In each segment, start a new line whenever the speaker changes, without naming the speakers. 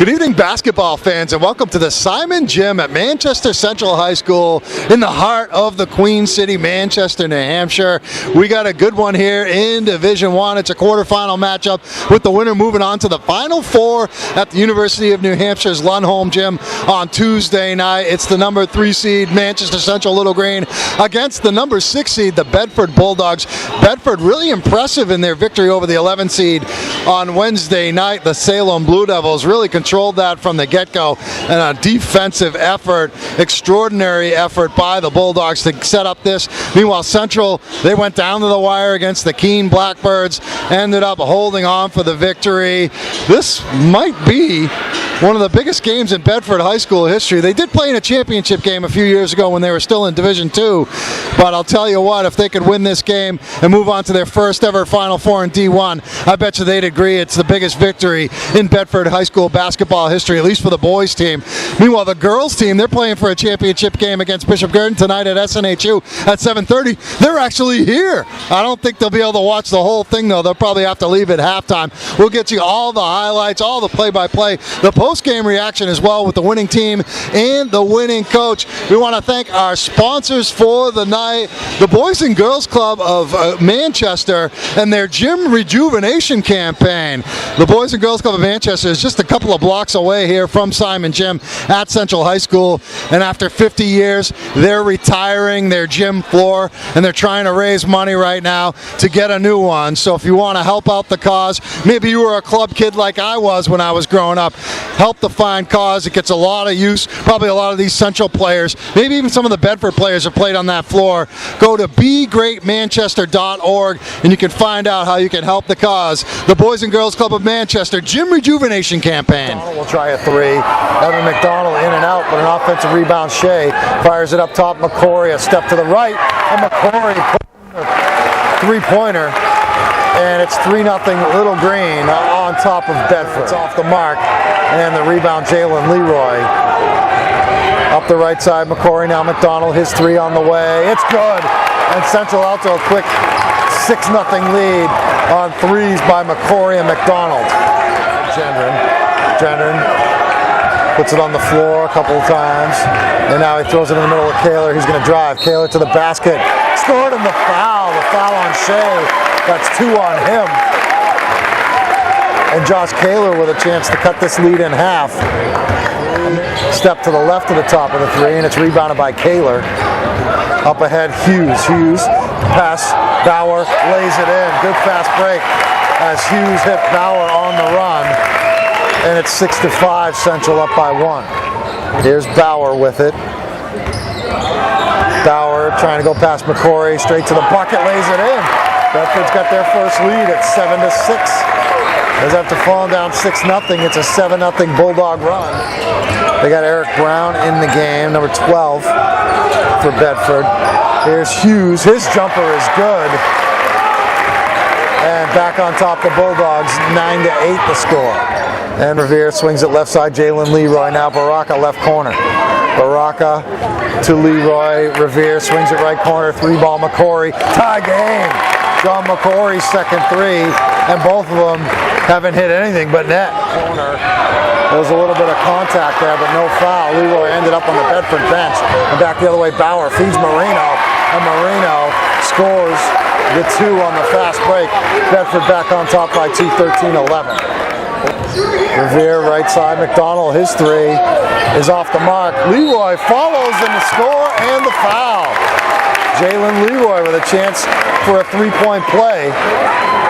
Good evening, basketball fans, and welcome to the Simon Gym at Manchester Central High School in the heart of the Queen City, Manchester, New Hampshire. We got a good one here in Division 1. It's a quarterfinal matchup with the winner moving on to the Final Four at the University of New Hampshire's Lundholm Gym on Tuesday night. It's the number 3 seed Manchester Central Little Green against the number 6 seed, the Bedford Bulldogs. Bedford really impressive in their victory over the 11 seed on Wednesday night. The Salem Blue Devils really controlled that from the get-go, and a defensive effort, extraordinary effort by the Bulldogs to set up this. Meanwhile, Central, they went down to the wire against the Keene Blackbirds, ended up holding on for the victory. This might be one of the biggest games in Bedford High School history. They did play in a championship game a few years ago when they were still in Division 2, but I'll tell you what, if they could win this game and move on to their first ever Final Four in D1, I bet you they'd agree it's the biggest victory in Bedford High School basketball history, at least for the boys team. Meanwhile, the girls team, they're playing for a championship game against Bishop Gurdon tonight at SNHU at 7:30. They're actually here. I don't think they'll be able to watch the whole thing, though. They'll probably have to leave at halftime. We'll get you all the highlights, all the play-by-play, the post-game reaction as well with the winning team and the winning coach. We want to thank our sponsors for the night, the Boys and Girls Club of Manchester and their gym rejuvenation campaign. The Boys and Girls Club of Manchester is just a couple of blocks away here from Simon Gym at Central High School, and after 50 years, they're retiring their gym floor, and they're trying to raise money right now to get a new one. So if you want to help out the cause, maybe you were a club kid like I was when I was growing up, help the fine cause. It gets a lot of use. Probably a lot of these Central players, maybe even some of the Bedford players have played on that floor. Go to begreatmanchester.org and you can find out how you can help the cause. The Boys and Girls Club of Manchester Gym Rejuvenation Campaign.
We'll try a three. Evan McDonald in and out, but an offensive rebound. Shea fires it up top. McCory a step to the right, and McCory puts a three-pointer, and it's 3-0 Little Green on top of Bedford. It's off the mark, and the rebound Jalen Leroy. Up the right side, McCory now McDonald, his three on the way. It's good, and Central out to a quick 6-0 lead on threes by McCory and McDonald. Gendron puts it on the floor a couple of times, and now he throws it in the middle of Kaler. He's going to drive. Kaler to the basket. Scored in the foul on Shea. That's 2 on him. And Josh Kaler with a chance to cut this lead in half. Step to the left of the top of the three, and it's rebounded by Kaler. Up ahead, Hughes. Pass, Bauer lays it in. Good fast break as Hughes hit Bauer on the run. And it's 6-5, Central up by 1. Here's Bauer with it. Bauer trying to go past McCory, straight to the bucket, lays it in. Bedford's got their first lead at 7-6. As after falling down 6-0, it's a 7-0 Bulldog run. They got Eric Brown in the game, number 12 for Bedford. Here's Hughes, his jumper is good. And back on top the Bulldogs, 9-8 the score. And Revere swings it left side, Jalen Leroy. Now Baraka left corner. Baraka to Leroy. Revere swings it right corner. 3-ball McCory. Tie game. John McCory's second three. And both of them haven't hit anything but net. Corner. There was a little bit of contact there, but no foul. Leroy ended up on the Bedford bench. And back the other way, Bauer feeds Marino. And Marino scores the 2 on the fast break. Bedford back on top by 2, 13-11. Revere right side, McDonald, his three is off the mark. Leroy follows in the score and the foul. Jalen Leroy with a chance for a 3-point play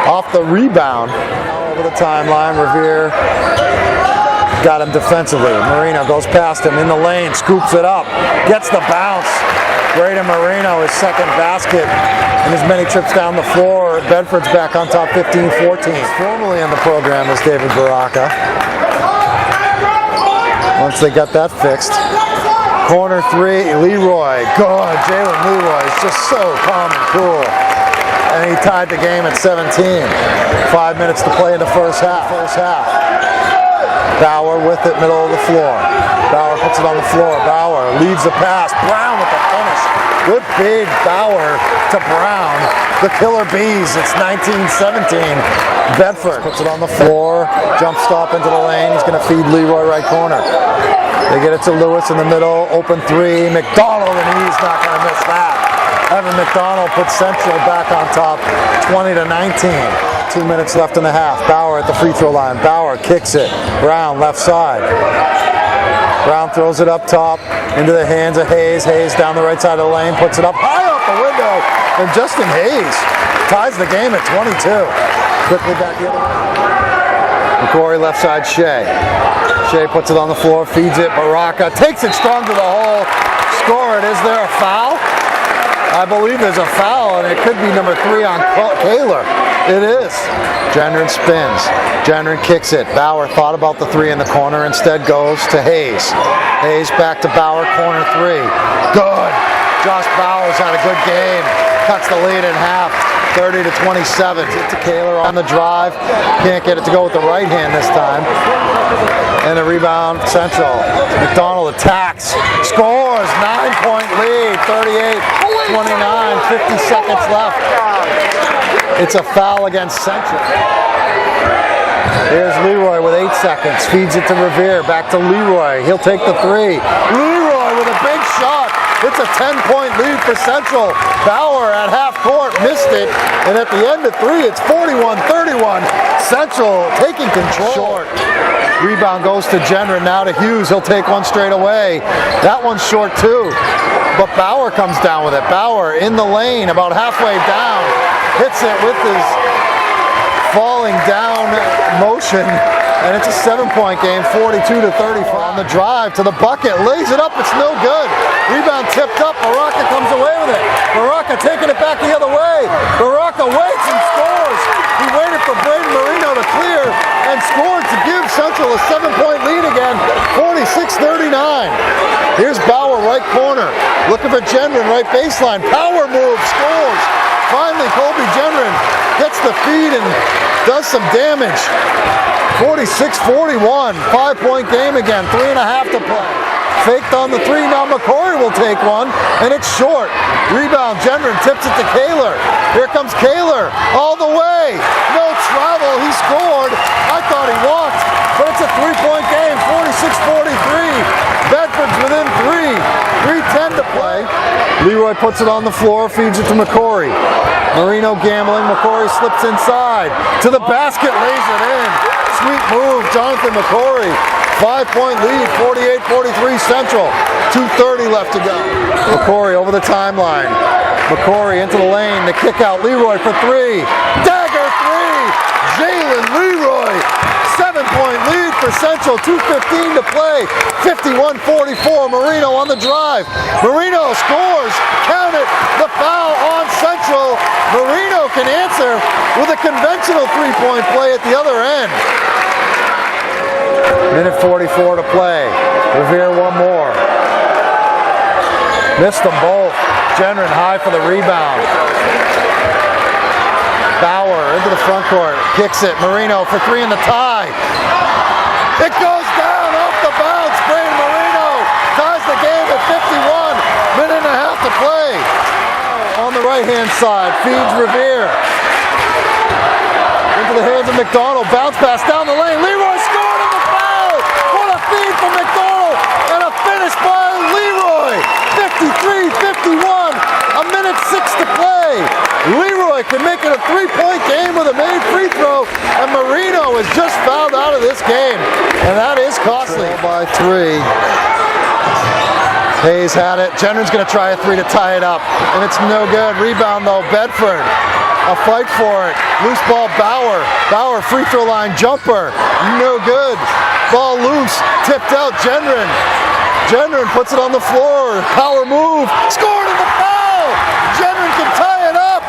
off the rebound. Over the timeline, Revere got him defensively. Marino goes past him in the lane, scoops it up, gets the bounce. Braden Marino, his second basket, and as many trips down the floor. Bedford's back on top 15-14. Formerly in the program is David Baraka. Once they got that fixed. Corner three, Leroy. Good. Jalen Leroy is just so calm and cool. And he tied the game at 17. 5 minutes to play in the first half. Bauer with it, middle of the floor. Bauer puts it on the floor. Bauer leaves the pass. Brown with the finish. Good big Bauer to Brown. The Killer Bees. It's 19-17. Bedford puts it on the floor. Jump stop into the lane. He's going to feed Leroy right corner. They get it to Lewis in the middle. Open three. McDonald, and he's not going to miss that. Evan McDonald puts Central back on top, 20-19. 2 minutes left in the half. Bauer at the free throw line. Bauer kicks it. Brown left side. Brown throws it up top into the hands of Hayes. Hayes down the right side of the lane, puts it up high off the window, and Justin Hayes ties the game at 22. Quickly back the other way. McCrory left side, Shea. Shea puts it on the floor, feeds it. Baraka takes it strong to the hole. Score it. Is there a foul? I believe there's a foul, and it could be number 3 on Kaler. It is. Gendron spins. Gendron kicks it. Bauer thought about the 3 in the corner, instead goes to Hayes. Hayes back to Bauer, corner 3. Good. Josh Bauer's had a good game. Cuts the lead in half, 30-27. To Kaler on the drive. Can't get it to go with the right hand this time. And a rebound, Central. McDonald attacks, scores, 9-point lead, 38-29, 50 seconds left. It's a foul against Central. Here's Leroy with 8 seconds, feeds it to Revere, back to Leroy, he'll take the 3. Leroy with a big shot. It's a 10-point lead for Central. Bauer at half court missed it, and at the end of 3, it's 41-31. Central taking control. Short. Rebound goes to Gendron, now to Hughes. He'll take one straight away. That one's short too, but Bauer comes down with it. Bauer in the lane, about halfway down, hits it with his falling down motion. And it's a 7-point game, 42-35. On the drive to the bucket, lays it up, it's no good. Rebound tipped up, Baraka comes away with it. Baraka taking it back the other way. Baraka waits and scores. He waited for Braden Marino to clear and scored to give Central a 7-point lead again, 46-39. Here's Bauer, right corner, looking for Gendron, right baseline. Power move, scores. Finally, Colby Gendron gets the feed and does some damage. 46-41, 5-point game again, 3.5 to play. Faked on the 3, now McCrory will take one, and it's short. Rebound, Gendron tips it to Kaler. Here comes Kaler, all the way. No travel, he scored. I thought he walked, but it's a 3-point game, 46-43. Bedford's within 3, 3:10 to play. Leroy puts it on the floor, feeds it to McCrory. Marino gambling, McCrory slips inside. To the basket, lays it in. Sweet move, Jonathan McCrory. 5-point lead, 48-43 Central. 2:30 left to go. McCrory over the timeline. McCrory into the lane, the kick out. Leroy for 3. Dagger 3. Jalen Leroy. 7-point lead for Central. 2:15 to play. 51-44. Marino on the drive. Marino scores. Count it. The foul on Central. Marino can answer with a conventional 3-point play at the other end. Minute 44 to play. Revere one more. Missed them both. Gendron high for the rebound. Bauer into the front court. Kicks it. Marino for 3 in the tie. It goes down off the bounce. Braden Marino ties the game at 51. Minute and a half to play. On the right-hand side, feeds Revere. Into the hands of McDonald. Bounce pass down the lane. Leroy scored on the foul. What a feed from McDonald. And a finish by Leroy. 53-51. A minute 6 to play. Leroy can make it a 3-point game with a made free throw. And Marino is just fouled out of this game. And that is costly. By 3. Hayes had it. Gendron's going to try a 3 to tie it up. And it's no good. Rebound though, Bedford. A fight for it. Loose ball, Bauer. Bauer, free throw line jumper. No good. Ball loose. Tipped out, Gendron. Gendron puts it on the floor. Power move. Scored in the foul. Gendron can tie it up.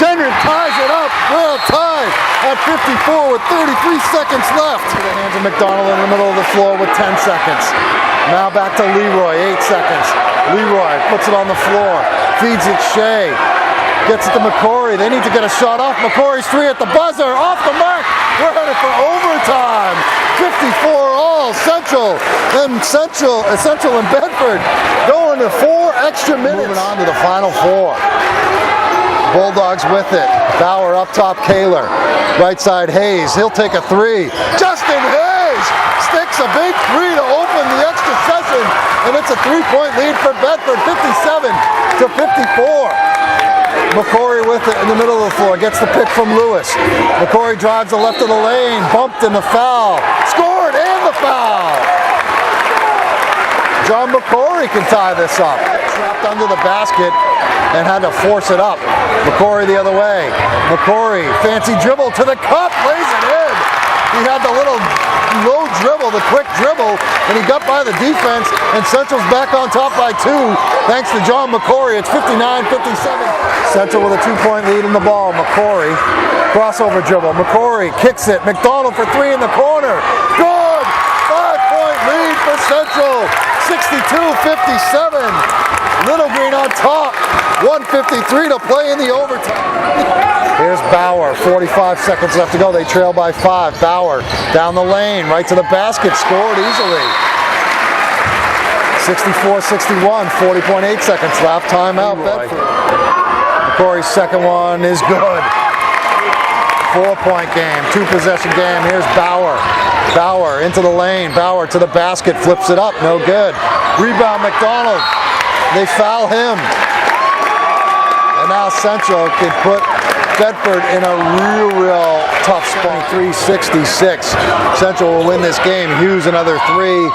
Gendron ties it up. We're a tie at 54 with 33 seconds left. To the hands of McDonald in the middle of the floor with 10 seconds. Now back to Leroy, 8 seconds. Leroy puts it on the floor, feeds it Shea. Gets it to McCory. They need to get a shot off. McCory's three at the buzzer. Off the mark. We're headed for overtime. 54 all. Central and Bedford going to 4 extra minutes. Moving on to the final 4. Bulldogs with it. Bauer up top, Kaler. Right side, Hayes. He'll take a 3. Justin Hayes sticks a big 3 to open the extra session, and it's a 3-point lead for Bedford, 57-54. McCory with it in the middle of the floor. Gets the pick from Lewis. McCory drives the left of the lane. Bumped in the foul. Scored and the foul. John McCory can tie this up. Trapped under the basket and had to force it up. McCory the other way. McCory, fancy dribble to the cup, lays it in. He had the little low dribble, the quick dribble, and he got by the defense, and Central's back on top by 2, thanks to John McCory. It's 59-57. Central with a 2-point lead in the ball. McCory, crossover dribble. McCory kicks it. McDonald for 3 in the corner. Good! 5-point lead for Central. 62-57. Little Green on top. 1:53 to play in the overtime. Here's Bauer. 45 seconds left to go. They trail by 5. Bauer down the lane, right to the basket. Scored easily. 64-61. 40.8 seconds left. Timeout. Bedford. McCory's second one is good. 4-point game. 2-possession game. Here's Bauer. Bauer into the lane. Bauer to the basket. Flips it up. No good. Rebound McDonald. They foul him. And now Central can put Bedford in a real tough spot. 23-66. Central will win this game. Hughes another 3.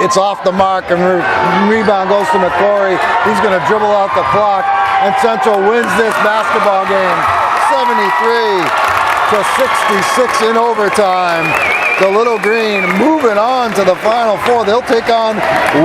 It's off the mark, and rebound goes to McCory. He's going to dribble out the clock, and Central wins this basketball game 73-66 in overtime. The Little Green moving on to the Final 4. They'll take on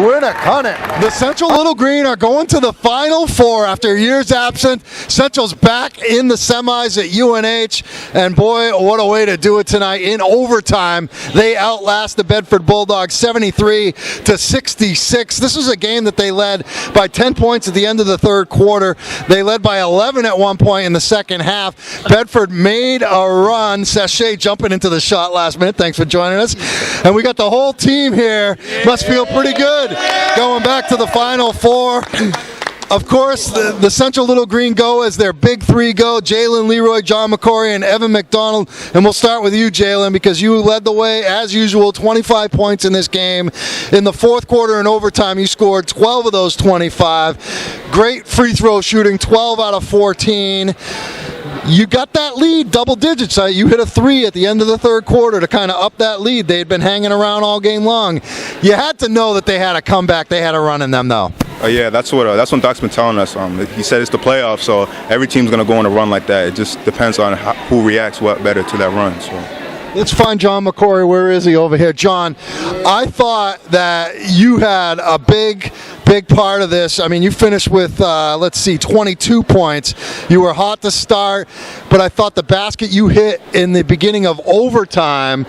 Winnicott.
The Central Little Green are going to the Final 4 after years absent. Central's back in the semis at UNH, and boy, what a way to do it tonight in overtime. They outlast the Bedford Bulldogs 73-66. This was a game that they led by 10 points at the end of the third quarter. They led by 11 at one point in the second half. Bedford made a run. Sachet jumping into the shot last minute. Thanks for joining us. And we got the whole team here. Must feel pretty good going back to the Final 4. Of course, the Central Little Green go as their big 3 go. Jalen Leroy, John McCory, and Evan McDonald. And we'll start with you, Jalen, because you led the way, as usual, 25 points in this game. In the fourth quarter and overtime, you scored 12 of those 25. Great free throw shooting, 12 out of 14. You got that lead, double digits. You hit a 3 at the end of the third quarter to kind of up that lead. They'd been hanging around all game long. You had to know that they had a comeback. They had a run in them, though.
Yeah, that's what Doc's been telling us. He said it's the playoffs, so every team's going to go on a run like that. It just depends on who reacts better to that run. So.
Let's find John McCory. Where is he? Over here. John, I thought that you had a big part of this. I mean, you finished with, 22 points. You were hot to start, but I thought the basket you hit in the beginning of overtime,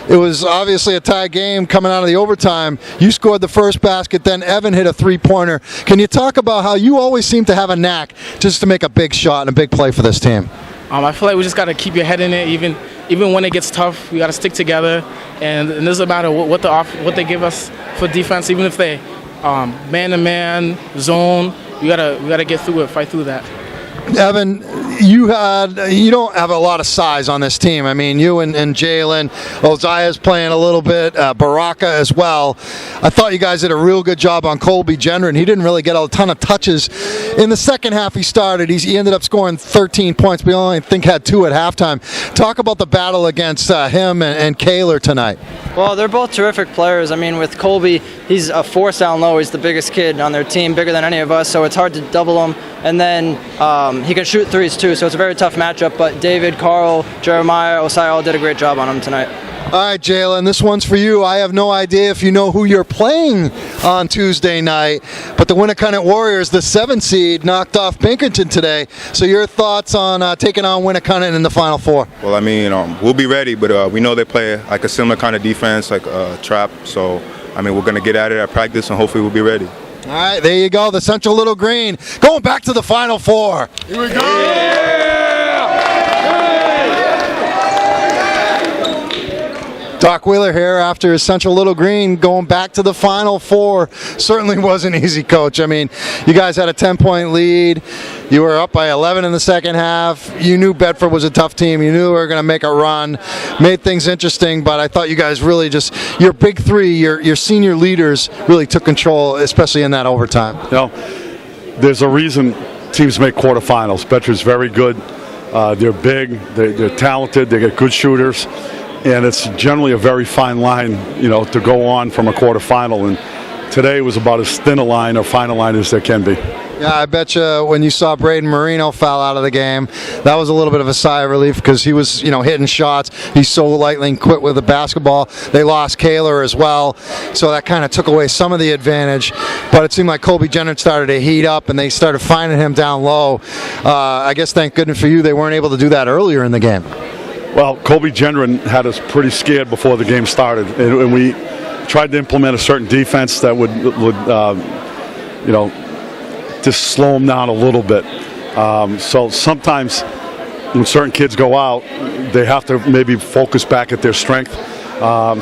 it was obviously a tie game coming out of the overtime. You scored the first basket, then Evan hit a 3-pointer. Can you talk about how you always seem to have a knack just to make a big shot and a big play for this team?
I feel like we just got to keep your head in it, even when it gets tough. We got to stick together, and it doesn't matter what they give us for defense, even if they man-to-man, zone. We gotta get through it, fight through that.
Evan, you don't have a lot of size on this team. I mean, you and Jalen, Oziah's playing a little bit, Baraka as well. I thought you guys did a real good job on Colby Gendron. He didn't really get a ton of touches. In the second half he started, he ended up scoring 13 points, but he only, I think, had 2 at halftime. Talk about the battle against him and Kaler tonight.
Well, they're both terrific players. I mean, with Colby, he's a force down low. He's the biggest kid on their team, bigger than any of us, so it's hard to double him. And then he can shoot threes too, so it's a very tough matchup. But David, Carl, Jeremiah, Osai all did a great job on him tonight.
All right, Jalen, this one's for you. I have no idea if you know who you're playing on Tuesday night, but the Winnicott Warriors, the 7 seed, knocked off Pinkerton today. So your thoughts on taking on Winnicott in the Final 4?
Well, I mean, we'll be ready, but we know they play like a similar kind of defense, like trap. So, I mean, we're going to get at it at practice, and hopefully we'll be ready.
All right, there you go. The Central Little Green going back to the Final Four.
Here we go. Yeah!
Doc Wheeler here after Central Little Green going back to the Final Four. Certainly wasn't easy, Coach. I mean, you guys had a 10-point lead. You were up by 11 in the second half. You knew Bedford was a tough team. You knew they were going to make a run. Made things interesting, but I thought you guys really just, your big three, your senior leaders really took control, especially in that overtime.
You know, there's a reason teams make quarterfinals. Bedford's very good. They're big. They're talented. They get good shooters. And it's generally a very fine line, you know, to go on from a quarterfinal. And today was about as thin a line or fine a line as there can be.
Yeah, I bet you when you saw Braden Marino foul out of the game, that was a little bit of a sigh of relief because he was, you know, hitting shots. He's so lightly quick with the basketball. They lost Kaler as well, so that kind of took away some of the advantage. But it seemed like Colby Jenner started to heat up, and they started finding him down low. I guess thank goodness for you they weren't able to do that earlier in the game.
Well, Colby Gendron had us pretty scared before the game started, and we tried to implement a certain defense that would you know, just slow them down a little bit. So sometimes when certain kids go out, they have to maybe focus back at their strength.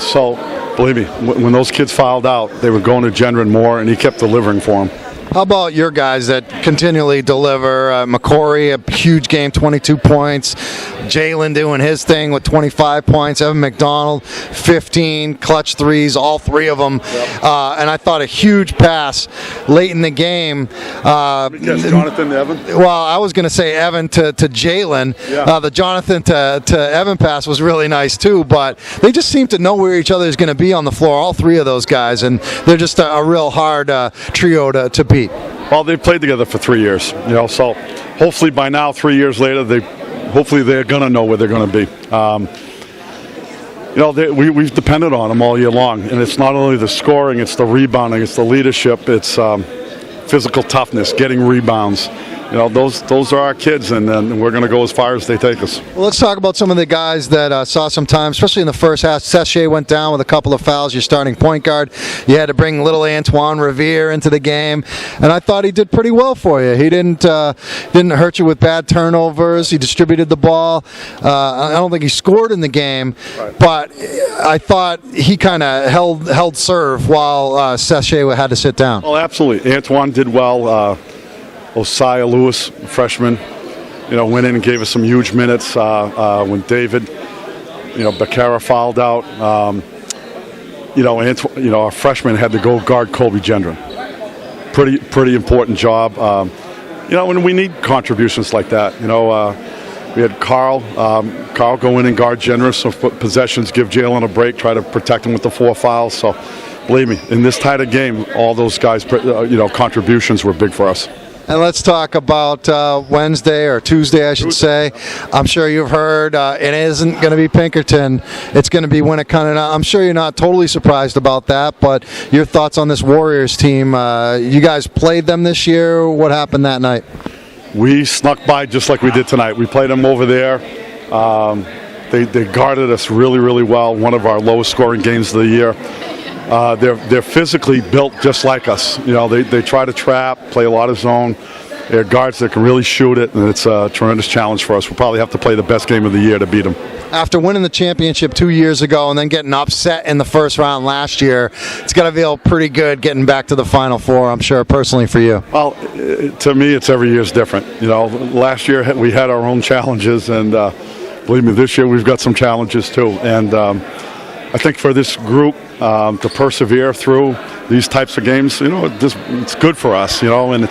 So believe me, when those kids fouled out, they were going to Gendron more, and he kept delivering for them.
How about your guys that continually deliver? McCory, a huge game, 22 points. Jalen doing his thing with 25 points. Evan McDonald, 15 clutch threes, all three of them. Yep. And I thought a huge pass late in the game.
Jonathan to Evan?
Well, I was going to say Evan to Jalen. Yeah. The Jonathan to Evan pass was really nice too, but they just seem to know where each other is going to be on the floor, all three of those guys, and they're just a real hard trio to beat.
Well, they've played together for 3 years, you know, so hopefully by now, 3 years later, hopefully they're going to know where they're going to be. You know, we've depended on them all year long, and it's not only the scoring, it's the rebounding, it's the leadership, it's physical toughness, getting rebounds. You know, those are our kids, and we're going to go as far as they take us.
Well, let's talk about some of the guys that saw some time, especially in the first half. Seshay went down with a couple of fouls. Your starting point guard. You had to bring little Antoine Revere into the game, and I thought he did pretty well for you. He didn't hurt you with bad turnovers. He distributed the ball. I don't think he scored in the game, right, but I thought he kind of held serve while Seshay had to sit down.
Oh, absolutely. Antoine did well. Osaya Lewis, freshman, you know, went in and gave us some huge minutes when David, you know, Becerra fouled out. You know, our freshman had to go guard Colby Gendron. Pretty important job. You know, when we need contributions like that, you know, we had Carl go in and guard Gendron, so possessions, give Jalen a break, try to protect him with the 4 fouls. So, believe me, in this tight of game, all those guys, you know, contributions were big for us.
And let's talk about Wednesday or Tuesday, I should say. I'm sure you've heard it isn't going to be Pinkerton. It's going to be Winnicott. I'm sure you're not totally surprised about that, but your thoughts on this Warriors team. You guys played them this year. What happened that night?
We snuck by just like we did tonight. We played them over there. They guarded us really, really well. One of our lowest scoring games of the year. They're physically built just like us. You know, they try to trap, play a lot of zone. They're guards that can really shoot it, and it's a tremendous challenge for us. We'll probably have to play the best game of the year to beat them.
After winning the championship 2 years ago and then getting upset in the first round last year, it's got to feel pretty good getting back to the Final Four, I'm sure, personally for you.
Well, to me, it's every year's different. You know, last year we had our own challenges, and believe me, this year we've got some challenges too. And I think for this group to persevere through these types of games, you know, it's good for us, you know, and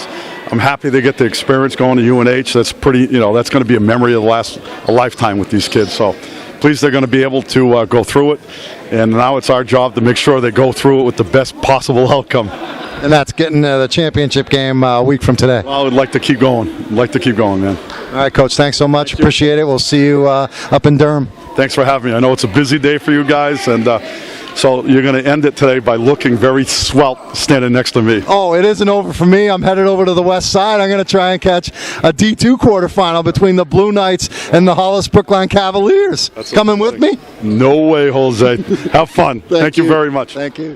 I'm happy they get the experience going to UNH. That's pretty, you know, that's going to be a memory of a lifetime with these kids. So pleased they're going to be able to go through it, and now it's our job to make sure they go through it with the best possible outcome.
And that's getting the championship game a week from today.
Well, I would like to keep going. Man.
All right, Coach, thanks so much. Appreciate it. We'll see you up in Durham.
Thanks for having me. I know it's a busy day for you guys, and so you're going to end it today by looking very svelte standing next to me.
Oh, it isn't over for me. I'm headed over to the west side. I'm going to try and catch a D2 quarterfinal between the Blue Knights and the Hollis Brookline Cavaliers. Coming with me?
No way, Jose. Have fun. Thank you very much.
Thank you.